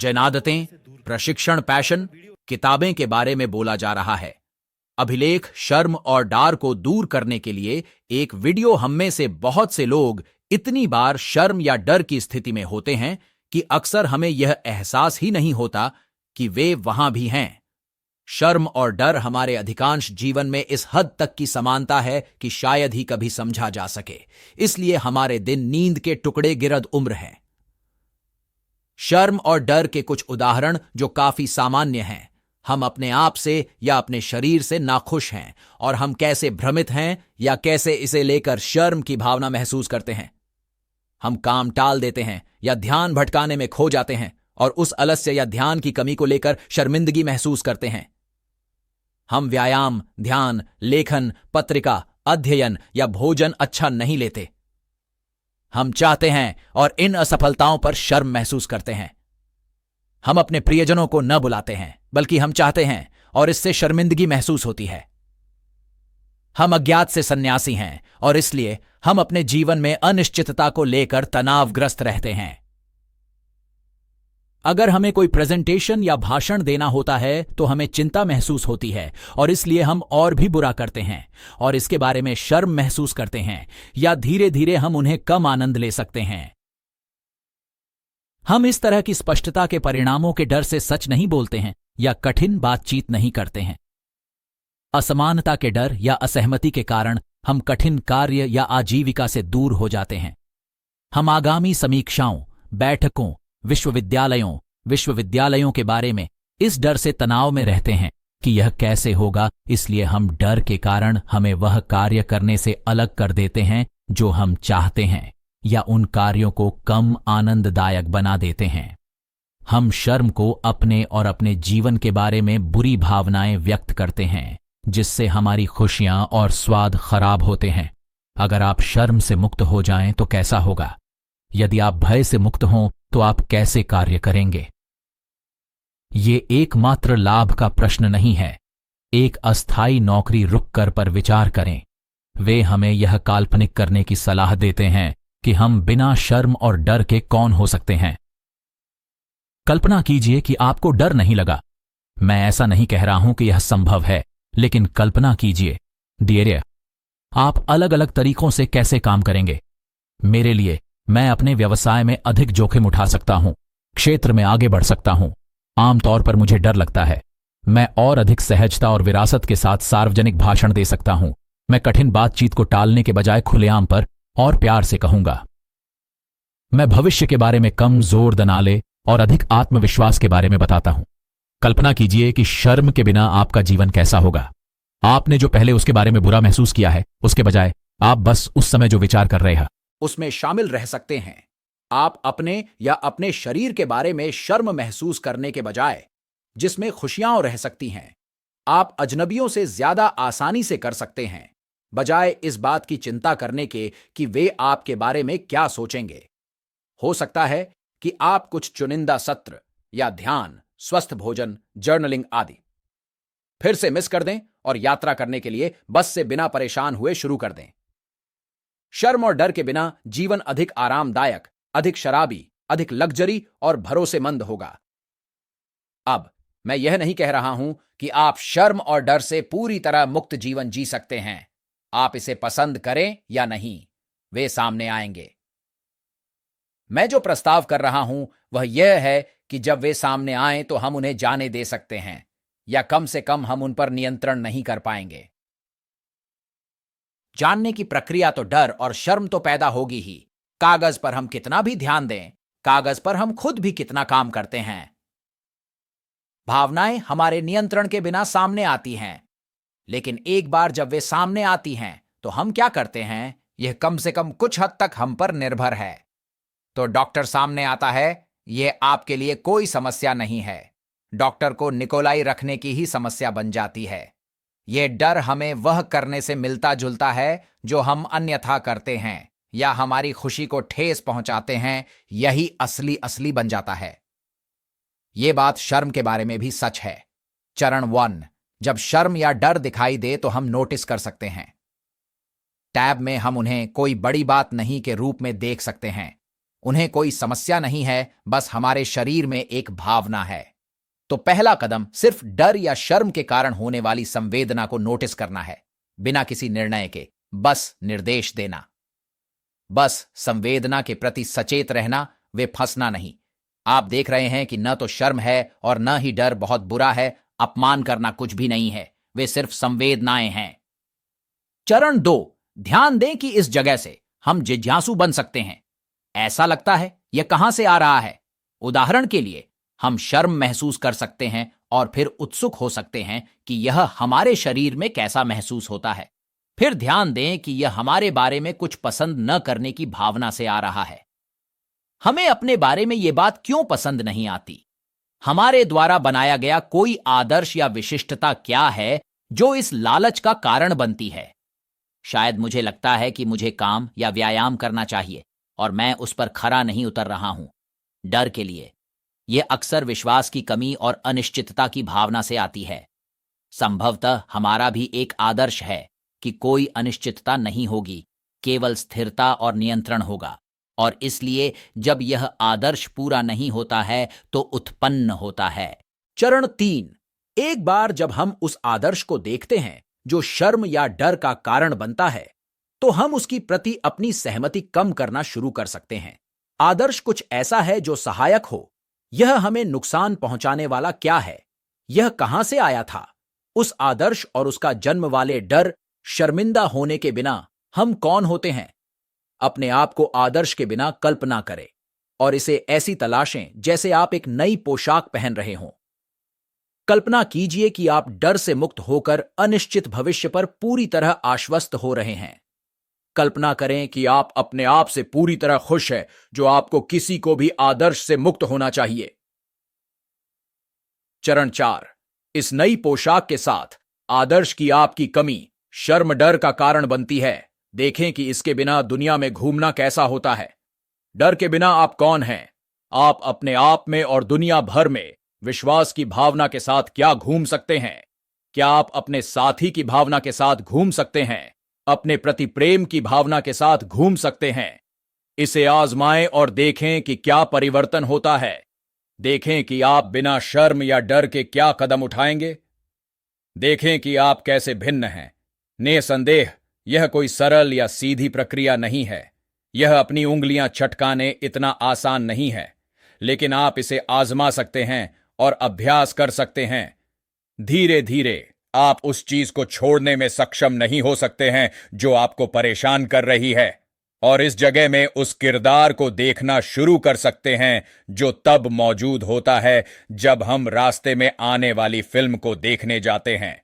जैन आदतें, प्रशिक्षण, पैशन, किताबें के बारे में बोला जा रहा है। अभिलेख शर्म और डर को दूर करने के लिए एक वीडियो। हम में से बहुत से लोग इतनी बार शर्म या डर की स्थिति में होते हैं कि अक्सर हमें यह एहसास ही नहीं होता कि वे वहां भी हैं। शर्म और डर हमारे अधिकांश जीवन में इस हद तक की समानता है कि शायद ही कभी समझा जा सके। इसलिए हमारे दिन नींद के टुकड़े गिरद उम्र हैं। शर्म और डर के कुछ उदाहरण जो काफी सामान्य हैं। हम अपने आप से या अपने शरीर से नाखुश हैं और हम कैसे भ्रमित हैं या कैसे इसे लेकर शर्म की भावना महसूस करते हैं। हम काम टाल देते हैं या ध्यान भटकाने में खो जाते हैं और उस आलस्य या ध्यान की कमी को लेकर शर्मिंदगी महसूस करते हैं। हम व्यायाम, ध्यान, लेखन, पत्रिका, अध्ययन या भोजन अच्छा नहीं लेते। हम चाहते हैं और इन असफलताओं पर शर्म महसूस करते हैं। हम अपने प्रियजनों को न बुलाते हैं बल्कि हम चाहते हैं और इससे शर्मिंदगी महसूस होती है। हम अज्ञात से सन्यासी हैं और इसलिए हम अपने जीवन में अनिश्चितता को लेकर तनावग्रस्त रहते हैं। अगर हमें कोई प्रेजेंटेशन या भाषण देना होता है तो हमें चिंता महसूस होती है और इसलिए हम और भी बुरा करते हैं और इसके बारे में शर्म महसूस करते हैं या धीरे धीरे हम उन्हें कम आनंद ले सकते हैं। हम इस तरह की स्पष्टता के परिणामों के डर से सच नहीं बोलते हैं या कठिन बातचीत नहीं करते हैं। असमानता के डर या असहमति के कारण हम कठिन कार्य या आजीविका से दूर हो जाते हैं। हम आगामी समीक्षाओं, बैठकों, विश्वविद्यालयों के बारे में इस डर से तनाव में रहते हैं कि यह कैसे होगा। इसलिए हम डर के कारण हमें वह कार्य करने से अलग कर देते हैं जो हम चाहते हैं या उन कार्यों को कम आनंददायक बना देते हैं। हम शर्म को अपने और अपने जीवन के बारे में बुरी भावनाएं व्यक्त करते हैं जिससे हमारी खुशियां और स्वाद खराब होते हैं। अगर आप शर्म से मुक्त हो जाएं तो कैसा होगा? यदि आप भय से मुक्त हों तो आप कैसे कार्य करेंगे? ये एकमात्र लाभ का प्रश्न नहीं है। एक अस्थायी नौकरी रुककर पर विचार करें। वे हमें यह काल्पनिक करने की सलाह देते हैं कि हम बिना शर्म और डर के कौन हो सकते हैं। कल्पना कीजिए कि आपको डर नहीं लगा। मैं ऐसा नहीं कह रहा हूं कि यह संभव है, लेकिन कल्पना कीजिए धैर्य। आप अलग अलग तरीकों से कैसे काम करेंगे। मेरे लिए, मैं अपने व्यवसाय में अधिक जोखिम उठा सकता हूं, क्षेत्र में आगे बढ़ सकता हूं। आमतौर पर मुझे डर लगता है। मैं और अधिक सहजता और विरासत के साथ सार्वजनिक भाषण दे सकता हूं। मैं कठिन बातचीत को टालने के बजाय खुलेआम पर और प्यार से कहूंगा। मैं भविष्य के बारे में कम जोर दनाले और अधिक आत्मविश्वास के बारे में बताता हूं। कल्पना कीजिए कि शर्म के बिना आपका जीवन कैसा होगा। आपने जो पहले उसके बारे में बुरा महसूस किया है, उसके बजाय आप बस उस समय जो विचार कर रहे हैं उसमें शामिल रह सकते हैं। आप अपने या अपने शरीर के बारे में शर्म महसूस करने के बजाय जिसमें खुशियां रह सकती हैं, आप अजनबियों से ज्यादा आसानी से कर सकते हैं, बजाय इस बात की चिंता करने के कि वे आपके बारे में क्या सोचेंगे। हो सकता है कि आप कुछ चुनिंदा सत्र या ध्यान, स्वस्थ भोजन, जर्नलिंग आदि फिर से मिस कर दें और यात्रा करने के लिए बस से बिना परेशान हुए शुरू कर दें। शर्म और डर के बिना जीवन अधिक आरामदायक, अधिक शराबी, अधिक लग्जरी और भरोसेमंद होगा। अब मैं यह नहीं कह रहा हूं कि आप शर्म और डर से पूरी तरह मुक्त जीवन जी सकते हैं। आप इसे पसंद करें या नहीं, वे सामने आएंगे। मैं जो प्रस्ताव कर रहा हूं वह यह है कि जब वे सामने आएं तो हम उन्हें जाने दे सकते हैं, या कम से कम हम उन पर नियंत्रण नहीं कर पाएंगे। जानने की प्रक्रिया तो डर और शर्म तो पैदा होगी ही। कागज पर हम कितना भी ध्यान दें, कागज पर हम खुद भी कितना काम करते हैं। भावनाएं हमारे नियंत्रण के बिना सामने आती हैं, लेकिन एक बार जब वे सामने आती हैं तो हम क्या करते हैं, यह कम से कम कुछ हद तक हम पर निर्भर है। तो डॉक्टर सामने आता है, यह आपके लिए कोई समस्या नहीं है। डॉक्टर को निकोलाई रखने की ही समस्या बन जाती है। यह डर हमें वह करने से मिलता जुलता है जो हम अन्यथा करते हैं, या हमारी खुशी को ठेस पहुंचाते हैं। यही असली बन जाता है। यह बात शर्म के बारे में भी सच है। चरण 1, जब शर्म या डर दिखाई दे तो हम नोटिस कर सकते हैं। टैब में हम उन्हें कोई बड़ी बात नहीं के रूप में देख सकते हैं। उन्हें कोई समस्या नहीं है, बस हमारे शरीर में एक भावना है। तो पहला कदम सिर्फ डर या शर्म के कारण होने वाली संवेदना को नोटिस करना है, बिना किसी निर्णय के, बस निर्देश देना। बस संवेदना के प्रति सचेत रहना, वे फंसना नहीं। आप देख रहे हैं कि न तो शर्म है और न ही डर बहुत बुरा है, अपमान करना कुछ भी नहीं है, वे सिर्फ संवेदनाएं हैं। चरण 2, ध्यान दें कि इस जगह से हम जिज्ञासु बन सकते हैं। ऐसा लगता है यह कहां से आ रहा है। उदाहरण के लिए, हम शर्म महसूस कर सकते हैं और फिर उत्सुक हो सकते हैं कि यह हमारे शरीर में कैसा महसूस होता है। फिर ध्यान दें कि यह हमारे बारे में कुछ पसंद न करने की भावना से आ रहा है। हमें अपने बारे में यह बात क्यों पसंद नहीं आती? हमारे द्वारा बनाया गया कोई आदर्श या विशिष्टता क्या है जो इस लालच का कारण बनती है? शायद मुझे लगता है कि मुझे काम या व्यायाम करना चाहिए और मैं उस पर खरा नहीं उतर रहा हूं, डर के लिए। यह अक्सर विश्वास की कमी और अनिश्चितता की भावना से आती है। संभवतः हमारा भी एक आदर्श है कि कोई अनिश्चितता नहीं होगी, केवल स्थिरता और नियंत्रण होगा, और इसलिए जब यह आदर्श पूरा नहीं होता है तो उत्पन्न होता है। चरण 3, एक बार जब हम उस आदर्श को देखते हैं जो शर्म या डर का कारण बनता है, तो हम उसकी प्रति अपनी सहमति कम करना शुरू कर सकते हैं। आदर्श कुछ ऐसा है जो सहायक हो। यह हमें नुकसान पहुंचाने वाला क्या है? यह कहां से आया था? उस आदर्श और उसका जन्म वाले डर, शर्मिंदा होने के बिना हम कौन होते हैं? अपने आप को आदर्श के बिना कल्पना करें और इसे ऐसी तलाशें जैसे आप एक नई पोशाक पहन रहे हों। कल्पना कीजिए कि आप डर से मुक्त होकर अनिश्चित भविष्य पर पूरी तरह आश्वस्त हो रहे हैं। कल्पना करें कि आप अपने आप से पूरी तरह खुश हैं, जो आपको किसी को भी आदर्श से मुक्त होना चाहिए। चरण 4, इस नई पोशाक के साथ आदर्श की आपकी कमी शर्म डर का कारण बनती है। देखें कि इसके बिना दुनिया में घूमना कैसा होता है। डर के बिना आप कौन हैं? आप अपने आप में और दुनिया भर में विश्वास की भावना के साथ क्या घूम सकते हैं? क्या आप अपने साथी की भावना के साथ घूम सकते हैं? अपने प्रति प्रेम की भावना के साथ घूम सकते हैं? इसे आजमाएं और देखें कि क्या परिवर्तन होता है। देखें कि आप बिना शर्म या डर के क्या कदम उठाएंगे। देखें कि आप कैसे भिन्न हैं। निसंदेह यह कोई सरल या सीधी प्रक्रिया नहीं है। यह अपनी उंगलियां चटकाने इतना आसान नहीं है, लेकिन आप इसे आजमा सकते हैं और अभ्यास कर सकते हैं। धीरे धीरे आप उस चीज को छोड़ने में सक्षम नहीं हो सकते हैं जो आपको परेशान कर रही है, और इस जगह में उस किरदार को देखना शुरू कर सकते हैं जो तब मौजूद होता है जब हम रास्ते में आने वाली फिल्म को देखने जाते हैं।